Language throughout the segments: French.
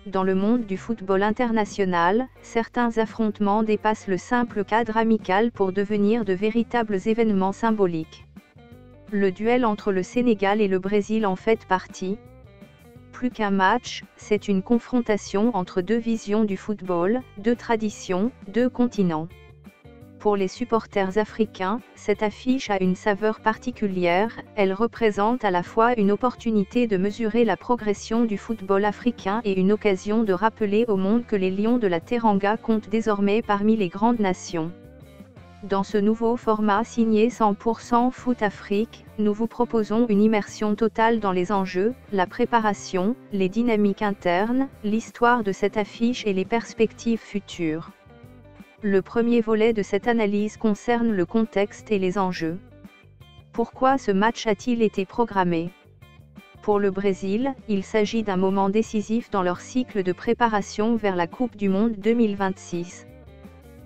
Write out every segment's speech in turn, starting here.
Dans le monde du football international, certains affrontements dépassent le simple cadre amical pour devenir de véritables événements symboliques. Le duel entre le Sénégal et le Brésil en fait partie. Plus qu'un match, c'est une confrontation entre deux visions du football, deux traditions, deux continents. Pour les supporters africains, cette affiche a une saveur particulière, elle représente à la fois une opportunité de mesurer la progression du football africain et une occasion de rappeler au monde que les Lions de la Teranga comptent désormais parmi les grandes nations. Dans ce nouveau format signé 100% Foot Afrique, nous vous proposons une immersion totale dans les enjeux, la préparation, les dynamiques internes, l'histoire de cette affiche et les perspectives futures. Le premier volet de cette analyse concerne le contexte et les enjeux. Pourquoi ce match a-t-il été programmé ? Pour le Brésil, il s'agit d'un moment décisif dans leur cycle de préparation vers la Coupe du Monde 2026.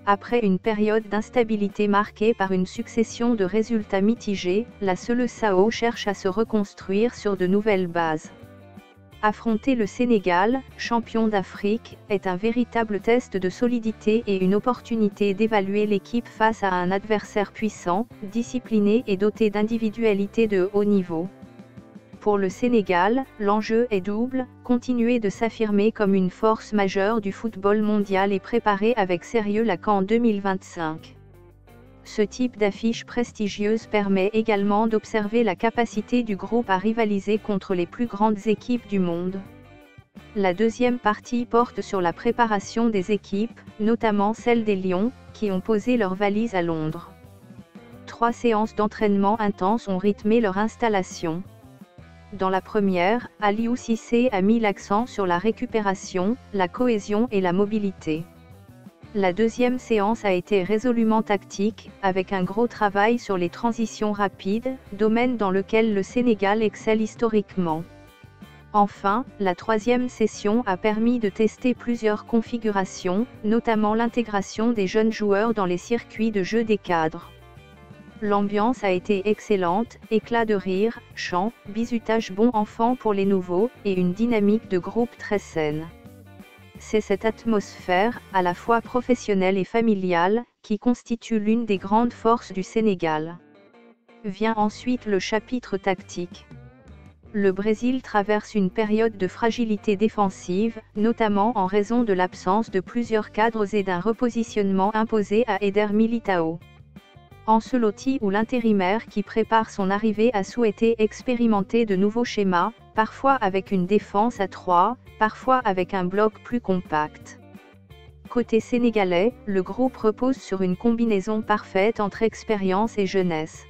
Après une période d'instabilité marquée par une succession de résultats mitigés, la Seleção cherche à se reconstruire sur de nouvelles bases. Affronter le Sénégal, champion d'Afrique, est un véritable test de solidité et une opportunité d'évaluer l'équipe face à un adversaire puissant, discipliné et doté d'individualités de haut niveau. Pour le Sénégal, l'enjeu est double, continuer de s'affirmer comme une force majeure du football mondial et préparer avec sérieux la CAN 2025. Ce type d'affiche prestigieuse permet également d'observer la capacité du groupe à rivaliser contre les plus grandes équipes du monde. La deuxième partie porte sur la préparation des équipes, notamment celle des Lions, qui ont posé leurs valises à Londres. 3 séances d'entraînement intenses ont rythmé leur installation. Dans la première, Aliou Cissé a mis l'accent sur la récupération, la cohésion et la mobilité. La deuxième séance a été résolument tactique, avec un gros travail sur les transitions rapides, domaine dans lequel le Sénégal excelle historiquement. Enfin, la troisième session a permis de tester plusieurs configurations, notamment l'intégration des jeunes joueurs dans les circuits de jeu des cadres. L'ambiance a été excellente, éclats de rire, chants, bizutage bon enfant pour les nouveaux, et une dynamique de groupe très saine. C'est cette atmosphère, à la fois professionnelle et familiale, qui constitue l'une des grandes forces du Sénégal. Vient ensuite le chapitre tactique. Le Brésil traverse une période de fragilité défensive, notamment en raison de l'absence de plusieurs cadres et d'un repositionnement imposé à Éder Militão. Ancelotti ou l'intérimaire qui prépare son arrivée a souhaité expérimenter de nouveaux schémas, parfois avec une défense à 3, parfois avec un bloc plus compact. Côté sénégalais, le groupe repose sur une combinaison parfaite entre expérience et jeunesse.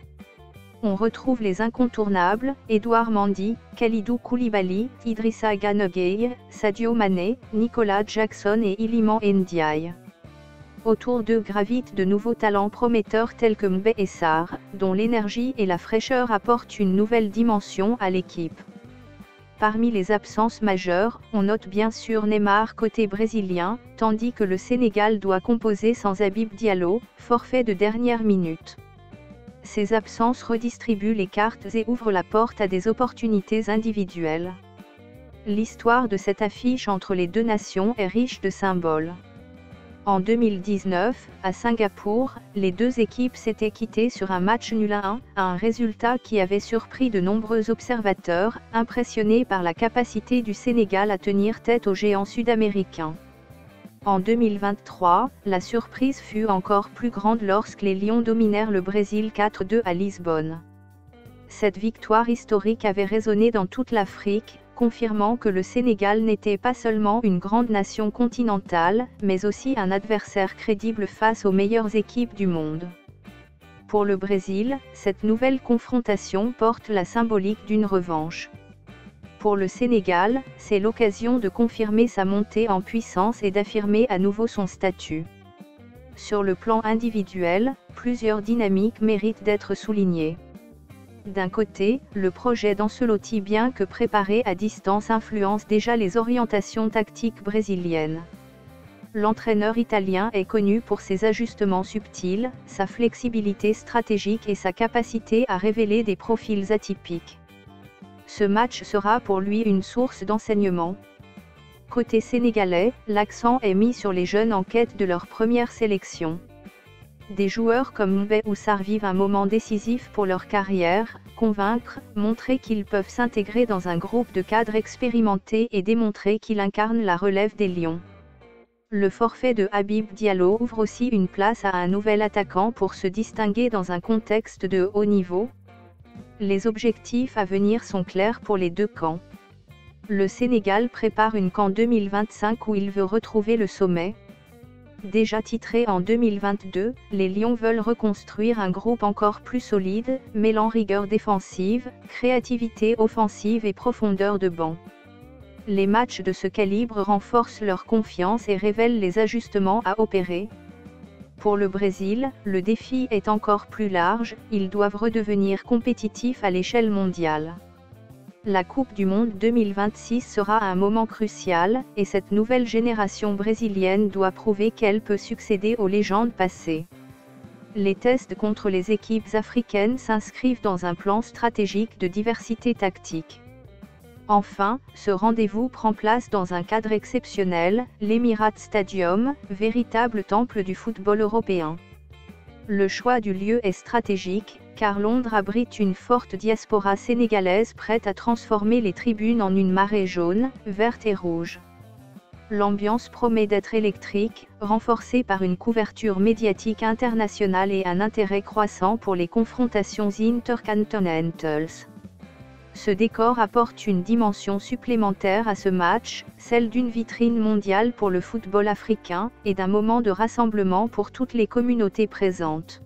On retrouve les incontournables, Edouard Mendy, Kalidou Koulibaly, Idrissa Gana Gueye, Sadio Mané, Nicolas Jackson et Iliman Ndiaye. Autour d'eux gravitent de nouveaux talents prometteurs tels que Mbé et Sarr, dont l'énergie et la fraîcheur apportent une nouvelle dimension à l'équipe. Parmi les absences majeures, on note bien sûr Neymar côté brésilien, tandis que le Sénégal doit composer sans Habib Diallo, forfait de dernière minute. Ces absences redistribuent les cartes et ouvrent la porte à des opportunités individuelles. L'histoire de cette affiche entre les deux nations est riche de symboles. En 2019, à Singapour, les deux équipes s'étaient quittées sur un match nul à 1, un résultat qui avait surpris de nombreux observateurs, impressionnés par la capacité du Sénégal à tenir tête aux géants sud-américains. En 2023, la surprise fut encore plus grande lorsque les Lions dominèrent le Brésil 4-2 à Lisbonne. Cette victoire historique avait résonné dans toute l'Afrique, confirmant que le Sénégal n'était pas seulement une grande nation continentale, mais aussi un adversaire crédible face aux meilleures équipes du monde. Pour le Brésil, cette nouvelle confrontation porte la symbolique d'une revanche. Pour le Sénégal, c'est l'occasion de confirmer sa montée en puissance et d'affirmer à nouveau son statut. Sur le plan individuel, plusieurs dynamiques méritent d'être soulignées. D'un côté, le projet d'Ancelotti bien que préparé à distance influence déjà les orientations tactiques brésiliennes. L'entraîneur italien est connu pour ses ajustements subtils, sa flexibilité stratégique et sa capacité à révéler des profils atypiques. Ce match sera pour lui une source d'enseignement. Côté sénégalais, l'accent est mis sur les jeunes en quête de leur première sélection. Des joueurs comme Mbé ou Sarr vivent un moment décisif pour leur carrière, convaincre, montrer qu'ils peuvent s'intégrer dans un groupe de cadres expérimentés et démontrer qu'ils incarnent la relève des Lions. Le forfait de Habib Diallo ouvre aussi une place à un nouvel attaquant pour se distinguer dans un contexte de haut niveau. Les objectifs à venir sont clairs pour les deux camps. Le Sénégal prépare une CAN 2025 où il veut retrouver le sommet. Déjà titré en 2022, les Lions veulent reconstruire un groupe encore plus solide, mêlant rigueur défensive, créativité offensive et profondeur de banc. Les matchs de ce calibre renforcent leur confiance et révèlent les ajustements à opérer. Pour le Brésil, le défi est encore plus large, ils doivent redevenir compétitifs à l'échelle mondiale. La Coupe du Monde 2026 sera un moment crucial, et cette nouvelle génération brésilienne doit prouver qu'elle peut succéder aux légendes passées. Les tests contre les équipes africaines s'inscrivent dans un plan stratégique de diversité tactique. Enfin, ce rendez-vous prend place dans un cadre exceptionnel, l'Emirates Stadium, véritable temple du football européen. Le choix du lieu est stratégique, car Londres abrite une forte diaspora sénégalaise prête à transformer les tribunes en une marée jaune, verte et rouge. L'ambiance promet d'être électrique, renforcée par une couverture médiatique internationale et un intérêt croissant pour les confrontations intercontinentales. Ce décor apporte une dimension supplémentaire à ce match, celle d'une vitrine mondiale pour le football africain, et d'un moment de rassemblement pour toutes les communautés présentes.